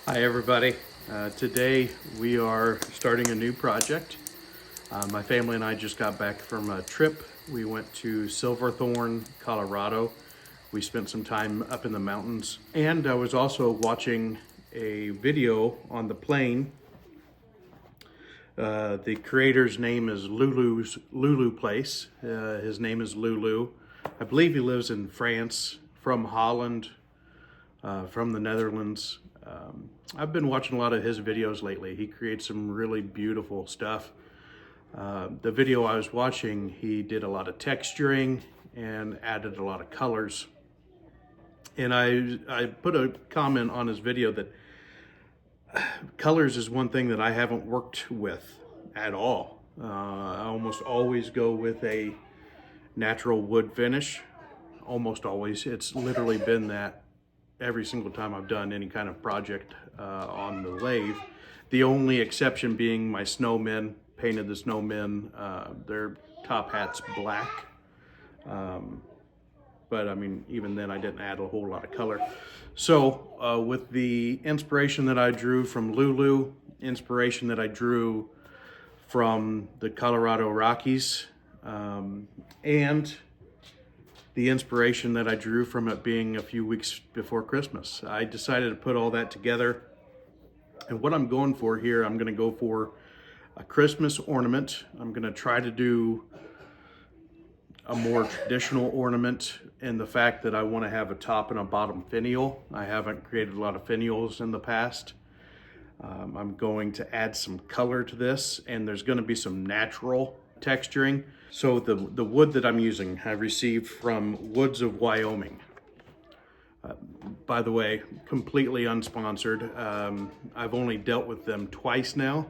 Hi everybody. Today we are starting a new project. My family and I just got back from a trip. We went to Silverthorne, Colorado. We spent some time up in the mountains, and I was also watching a video on the plane. The creator's name is LuLu Place. His name is LuLu. I believe he lives in France, from Holland, from the Netherlands. I've been watching a lot of his videos lately. He creates some really beautiful stuff. The video I was watching, he did a lot of texturing and added a lot of colors. And I put a comment on his video that colors is one thing that I haven't worked with at all. I almost always go with a natural wood finish. Almost always. It's literally been that every single time I've done any kind of project on the lathe. The only exception being my snowmen, painted the snowmen, their top hat's black. But I mean, even then I didn't add a whole lot of color. So with the inspiration that I drew from LuLu, inspiration that I drew from the Colorado Rockies, and the inspiration that I drew from it being a few weeks before Christmas, I decided to put all that together. And what I'm going for here, I'm going to go for a Christmas ornament. I'm going to try to do a more traditional ornament in the fact that I want to have a top and a bottom finial. I haven't created a lot of finials in the past. I'm going to add some color to this, and there's going to be some natural texturing. So the wood that I'm using, I received from Woods of Wyoming. By the way, completely unsponsored. I've only dealt with them twice now.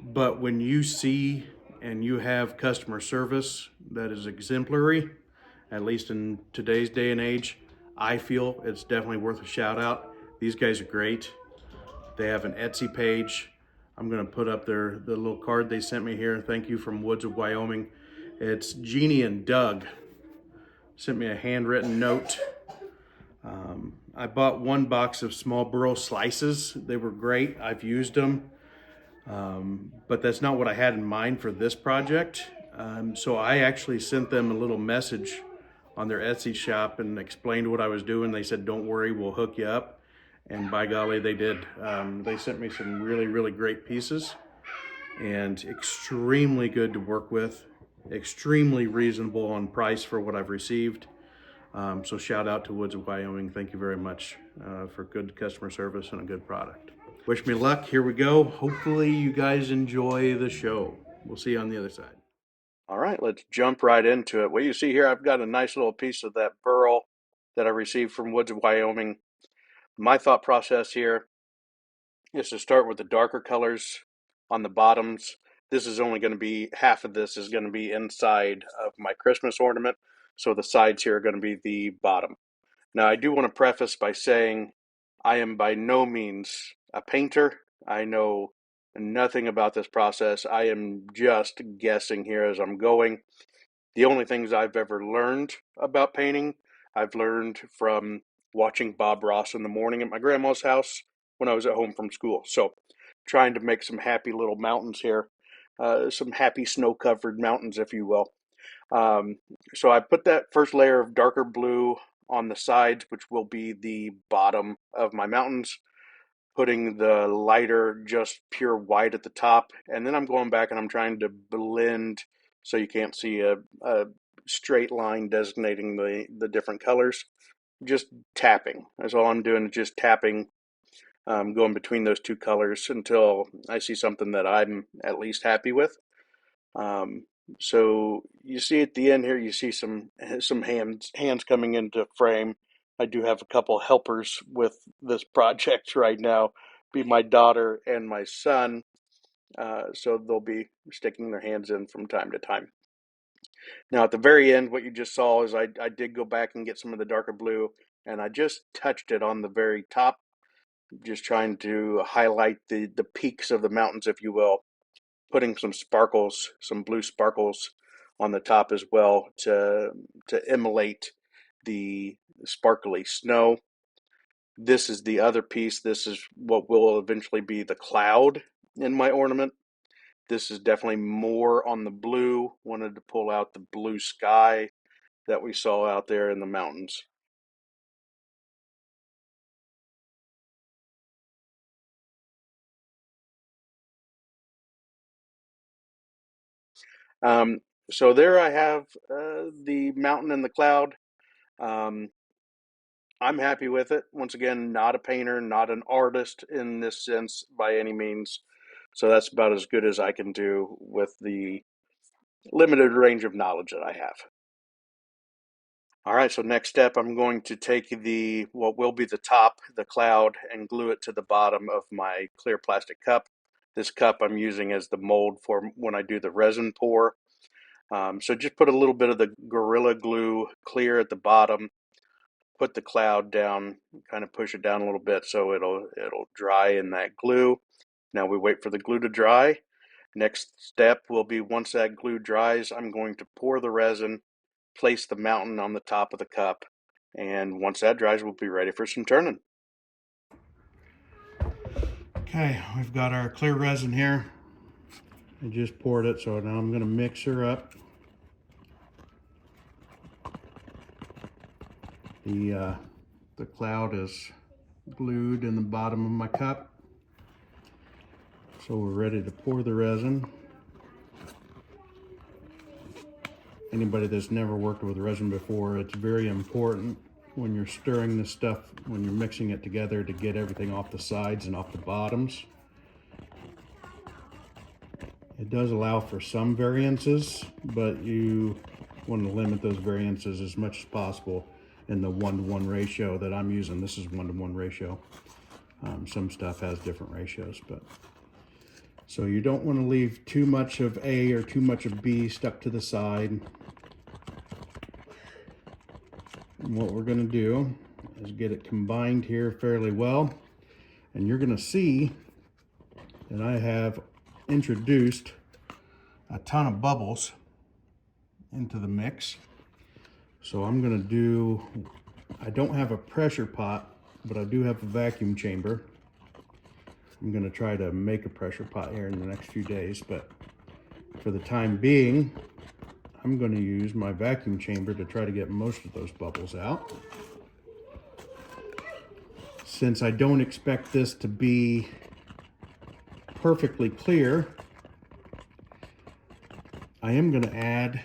But when you see and you have customer service that is exemplary, at least in today's day and age, I feel it's definitely worth a shout out. These guys are great. They have an Etsy page. I'm gonna put up the little card they sent me here. Thank you from Woods of Wyoming. It's Jeannie and Doug. Sent me a handwritten note. I bought one box of small burl slices. They were great. I've used them. But that's not what I had in mind for this project. So I actually sent them a little message on their Etsy shop and explained what I was doing. They said, don't worry, we'll hook you up. And by golly, they did. They sent me some really, really great pieces and extremely good to work with, extremely reasonable on price for what I've received. So shout out to Woods of Wyoming. Thank you very much for good customer service and a good product. Wish me luck. Here we go. Hopefully you guys enjoy the show. We'll see you on the other side. All right, let's jump right into it. What you see here, I've got a nice little piece of that burl that I received from Woods of Wyoming. My thought process here is to start with the darker colors on the bottoms. This is only going to be, half of this is going to be inside of my Christmas ornament. So the sides here are going to be the bottom. Now, I do want to preface by saying I am by no means a painter. I know nothing about this process. I am just guessing here as I'm going. The only things I've ever learned about painting, I've learned from watching Bob Ross in the morning at my grandma's house when I was at home from school. So trying to make some happy little mountains here, some happy snow-covered mountains, if you will. Um, so I put that first layer of darker blue on the sides, which will be the bottom of my mountains, putting the lighter, just pure white at the top. And then I'm going back and I'm trying to blend so you can't see a straight line designating the different colors. Just tapping. That's all I'm doing, just tapping, going between those two colors until I see something that I'm at least happy with. Um, so you see at the end here, you see some hands coming into frame. I do have a couple helpers with this project right now, be my daughter and my son. So they'll be sticking their hands in from time to time. Now at the very end, what you just saw is I did go back and get some of the darker blue, and I just touched it on the very top, just trying to highlight the peaks of the mountains, if you will, putting some sparkles, some blue sparkles on the top as well to emulate the sparkly snow. This is the other piece. This is what will eventually be the cloud in my ornament. This is definitely more on the blue. Wanted to pull out the blue sky that we saw out there in the mountains. Um, so there I have the mountain and the cloud. Um, I'm happy with it. Once again, not a painter, not an artist in this sense by any means. So that's about as good as I can do with the limited range of knowledge that I have. All right, so next step, I'm going to take what will be the top, the cloud, and glue it to the bottom of my clear plastic cup. This cup I'm using as the mold for when I do the resin pour. So just put a little bit of the Gorilla Glue clear at the bottom, put the cloud down, kind of push it down a little bit so it'll dry in that glue. Now we wait for the glue to dry. Next step will be, once that glue dries, I'm going to pour the resin, place the mountain on the top of the cup, and once that dries, we'll be ready for some turning. Okay, we've got our clear resin here. I just poured it, so now I'm going to mix her up. The cloud is glued in the bottom of my cup, so we're ready to pour the resin. Anybody that's never worked with resin before, it's very important when you're stirring this stuff, when you're mixing it together, to get everything off the sides and off the bottoms. It does allow for some variances, but you want to limit those variances as much as possible in the 1-to-1 ratio that I'm using. This is 1-to-1 ratio. Some stuff has different ratios, but so you don't want to leave too much of A or too much of B stuck to the side. And what we're going to do is get it combined here fairly well, and you're going to see that I have introduced a ton of bubbles into the mix. So I'm going to do, I don't have a pressure pot, but I do have a vacuum chamber. I'm going to try to make a pressure pot here in the next few days, but for the time being, I'm going to use my vacuum chamber to try to get most of those bubbles out. Since I don't expect this to be perfectly clear, I am going to add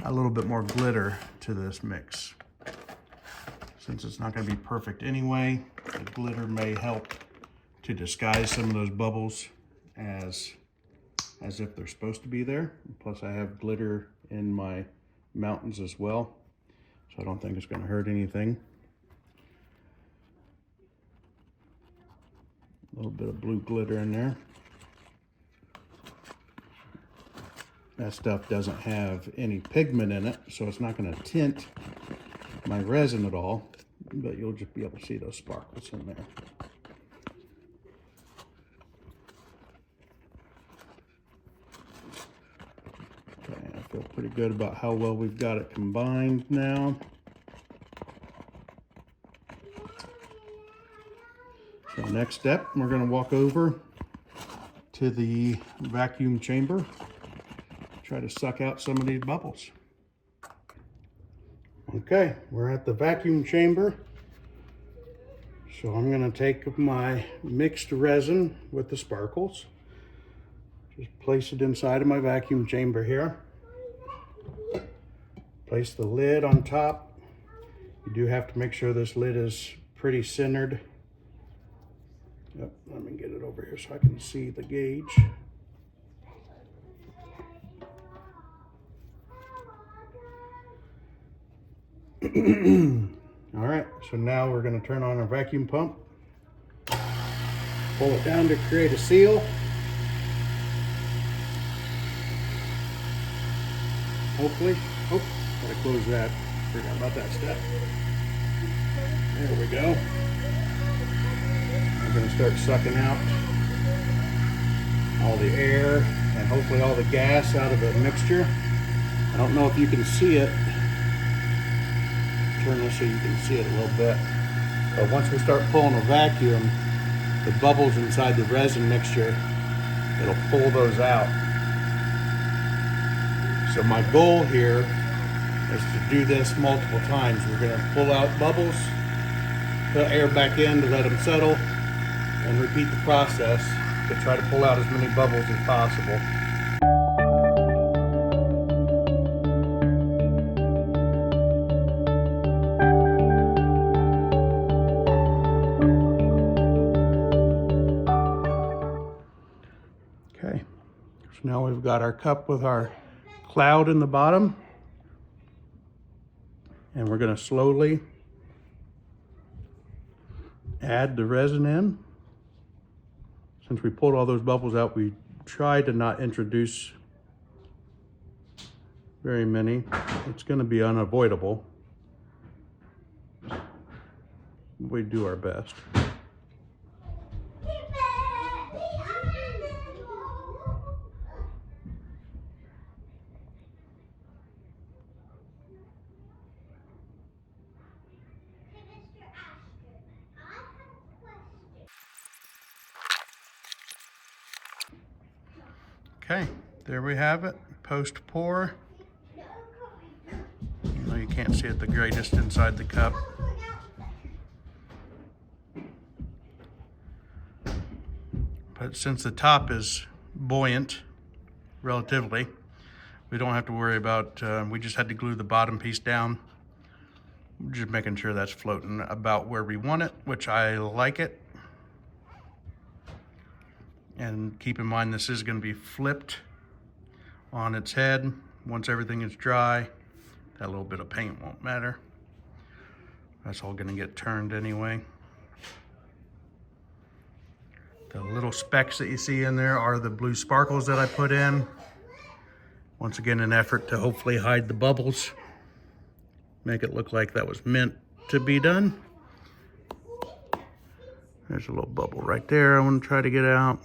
a little bit more glitter to this mix. Since it's not going to be perfect anyway, the glitter may help to disguise some of those bubbles as if they're supposed to be there. Plus I have glitter in my mountains as well, so I don't think it's going to hurt anything. A little bit of blue glitter in there. That stuff doesn't have any pigment in it, so it's not going to tint my resin at all, but you'll just be able to see those sparkles in there. Okay, I feel pretty good about how well we've got it combined now. So next step, we're going to walk over to the vacuum chamber, try to suck out some of these bubbles. Okay, we're at the vacuum chamber. So I'm going to take my mixed resin with the sparkles, just place it inside of my vacuum chamber here. Place the lid on top. You do have to make sure this lid is pretty centered. Yep, let me get it over here so I can see the gauge. All right, so now we're going to turn on our vacuum pump, pull it down to create a seal. Hopefully, oh, gotta close that, forgot about that step. There we go. I'm going to start sucking out all the air and hopefully all the gas out of the mixture. I don't know if you can see it. Turn this so you can see it a little bit. But once we start pulling a vacuum, the bubbles inside the resin mixture, it'll pull those out. So my goal here is to do this multiple times. We're going to pull out bubbles, put air back in to let them settle, and repeat the process to try to pull out as many bubbles as possible. Okay, so now we've got our cup with our cloud in the bottom, and we're going to slowly add the resin in. Since we pulled all those bubbles out, we tried to not introduce very many. It's going to be unavoidable. We do our best. Okay, there we have it, post pour. You know, you can't see it the greatest inside the cup. But since the top is buoyant, relatively, we don't have to worry about, we just had to glue the bottom piece down. Just making sure that's floating about where we want it, which I like it. And keep in mind, this is going to be flipped on its head. Once everything is dry, that little bit of paint won't matter. That's all going to get turned anyway. The little specks that you see in there are the blue sparkles that I put in. Once again, an effort to hopefully hide the bubbles. Make it look like that was meant to be done. There's a little bubble right there I want to try to get out.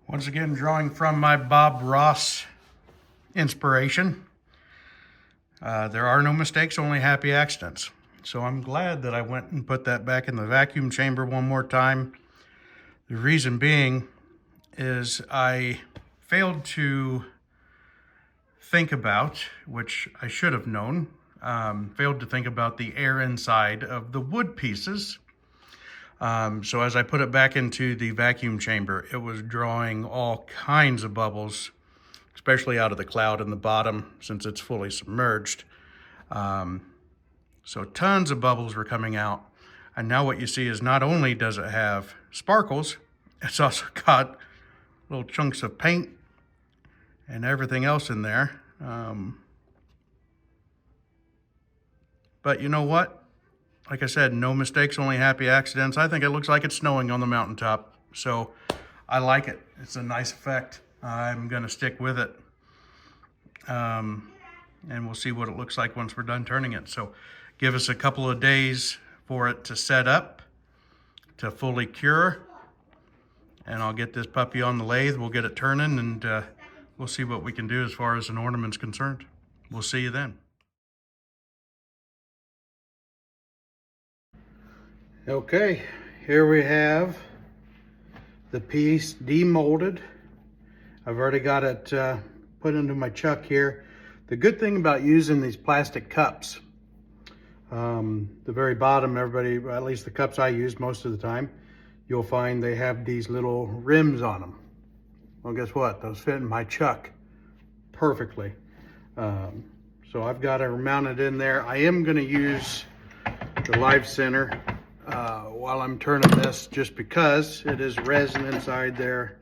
Once again, drawing from my Bob Ross inspiration. There are no mistakes, only happy accidents. So I'm glad that I went and put that back in the vacuum chamber one more time. The reason being is I failed to think about, which I should have known, failed to think about the air inside of the wood pieces. So as I put it back into the vacuum chamber, it was drawing all kinds of bubbles, especially out of the cloud in the bottom since it's fully submerged. So tons of bubbles were coming out. And now what you see is not only does it have sparkles, it's also got little chunks of paint and everything else in there. But you know what? Like I said, no mistakes, only happy accidents. I think it looks like it's snowing on the mountaintop. So I like it. It's a nice effect. I'm gonna stick with it. And we'll see what it looks like once we're done turning it. So give us a couple of days for it to set up, to fully cure. And I'll get this puppy on the lathe. We'll get it turning, and we'll see what we can do as far as an ornament's concerned. We'll see you then. Okay, here we have the piece demolded. I've already got it put into my chuck here. The good thing about using these plastic cups, the very bottom, everybody, at least the cups I use most of the time, you'll find they have these little rims on them. Well, guess what? Those fit in my chuck perfectly. So I've got it mounted in there. I am going to use the live center while I'm turning this, just because it is resin inside there.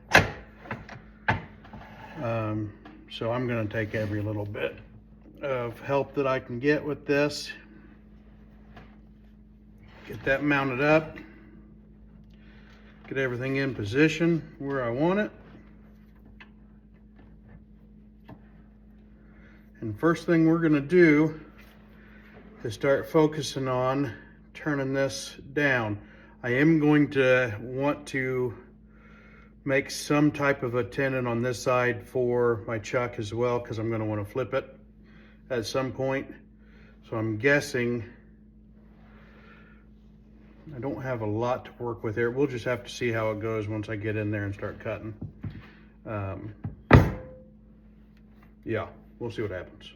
So I'm going to take every little bit of help that I can get with this. Get that mounted up. Get everything in position where I want it. And first thing we're going to do is start focusing on turning this down. I am going to want to make some type of a tenon on this side for my chuck as well, because I'm going to want to flip it at some point. So I'm guessing I don't have a lot to work with here. We'll just have to see how it goes once I get in there and start cutting. Yeah, we'll see what happens.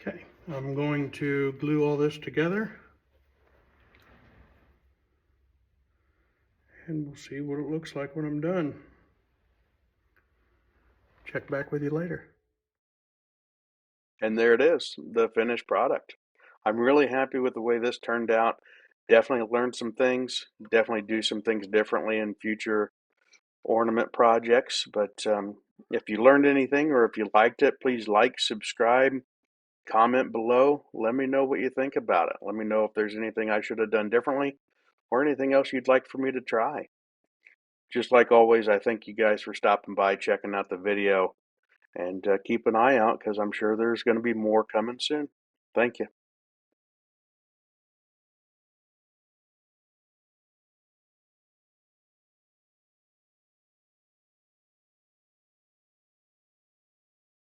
Okay, I'm going to glue all this together and we'll see what it looks like when I'm done. Check back with you later. And there it is, the finished product. I'm really happy with the way this turned out. Definitely learned some things, definitely do some things differently in future ornament projects. But if you learned anything or if you liked it, please like, subscribe, comment below. Let me know what you think about it. Let me know if there's anything I should have done differently or anything else you'd like for me to try. Just like always, I thank you guys for stopping by, checking out the video, and keep an eye out because I'm sure there's going to be more coming soon. Thank you.